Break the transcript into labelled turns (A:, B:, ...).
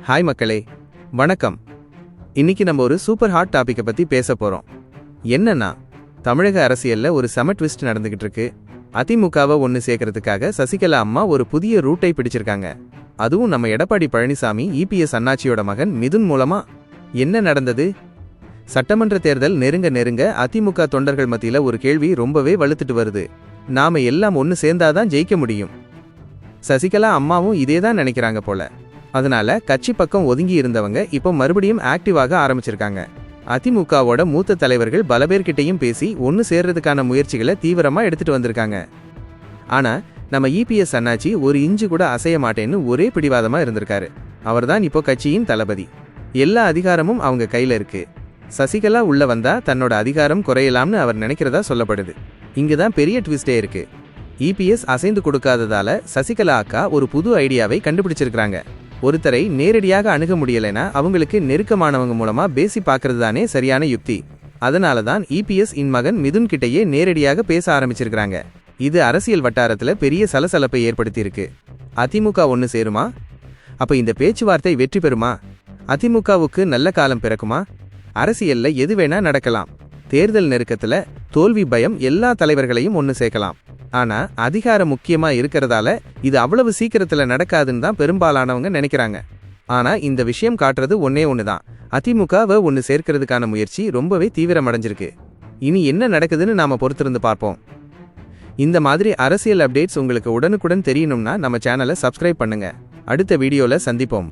A: Hi மக்களே, வணக்கம். இன்னைக்கு நம்ம ஒரு சூப்பர் ஹாட் டாபிக்கை பத்தி பேச போறோம். என்னன்னா, தமிழக அரசியல்ல ஒரு செம ட்விஸ்ட் நடந்துகிட்டு இருக்கு. அதிமுகவை ஒன்னு சேர்க்கறதுக்காக சசிகலா அம்மா ஒரு புதிய ரூட்டை பிடிச்சிருக்காங்க. அதுவும் நம்ம எடப்பாடி பழனிசாமி இபிஎஸ் அண்ணாச்சியோட மகன் மிதுன் மூலமா. என்ன நடந்தது? சட்டமன்ற தேர்தல் நெருங்க அதிமுக தொண்டர்கள் மத்தியில ஒரு கேள்வி ரொம்பவே வலுத்துட்டு வருது. நாம எல்லாம் ஒன்னு சேர்ந்தாதான் ஜெயிக்க முடியும். சசிகலா அம்மாவும் இதேதான் நினைக்கிறாங்க போல. அதனால கட்சி பக்கம் ஒதுங்கி இருந்தவங்க இப்போ மறுபடியும் ஆக்டிவாக ஆரம்பிச்சிருக்காங்க. அதிமுகவோட மூத்த தலைவர்கள் பல பேர்கிட்டையும் பேசி ஒன்னு சேர்றதுக்கான முயற்சிகளை தீவிரமா எடுத்துட்டு வந்திருக்காங்க. ஆனா நம்ம இபிஎஸ் அண்ணாச்சி ஒரு இஞ்சு கூட அசைய மாட்டேன்னு ஒரே பிடிவாதமா இருந்திருக்காரு. அவர்தான் இப்போ கட்சியின் தளபதி. எல்லா அதிகாரமும் அவங்க கையில இருக்கு. சசிகலா உள்ள வந்தா தன்னோட அதிகாரம் குறையலாம்னு அவர் நினைக்கிறதா சொல்லப்படுது. இங்கதான் பெரிய ட்விஸ்டே இருக்கு. இபிஎஸ் அசைந்து கொடுக்காததால சசிகலா அக்கா ஒரு புது ஐடியாவை கண்டுபிடிச்சிருக்காங்க. ஒருத்தரை நேரடியாக அணுக முடியலைன்னா அவங்களுக்கு நெருக்கமானவங்க மூலமா பேசி பார்க்கறது தானே சரியான யுக்தி. அதனாலதான் இபிஎஸ் இன் மகன் மிதுன் கிட்டையே நேரடியாக பேச ஆரம்பிச்சிருக்காங்க. இது அரசியல் வட்டாரத்துல பெரிய சலசலப்பை ஏற்படுத்தி இருக்கு. அதிமுக ஒன்னு சேருமா? அப்ப இந்த பேச்சுவார்த்தை வெற்றி பெறுமா? அதிமுகவுக்கு நல்ல காலம் பிறக்குமா? அரசியல்ல எது வேணா நடக்கலாம். தேர்தல் நெருக்கத்துல தோல்வி பயம் எல்லா தலைவர்களையும் ஒன்னு சேர்க்கலாம். ஆனா அதிகாரம் முக்கியமா இருக்கிறதால இது அவ்வளவு சீக்கிரத்துல நடக்காதுன்னு தான் பெரும்பாலானவங்க நினைக்கிறாங்க. ஆனா இந்த விஷயம் காட்டுறது ஒன்னே ஒண்ணுதான். அதிமுகவை ஒன்னு சேர்க்கிறதுக்கான முயற்சி ரொம்பவே தீவிரமடைஞ்சிருக்கு. இனி என்ன நடக்குதுன்னு நாம பொறுத்திருந்து பார்ப்போம். இந்த மாதிரி அரசியல் அப்டேட்ஸ் உங்களுக்கு உடனுக்குடன் தெரியணும்னா நம்ம சேனலை சப்ஸ்கிரைப் பண்ணுங்க. அடுத்த வீடியோல சந்திப்போம்.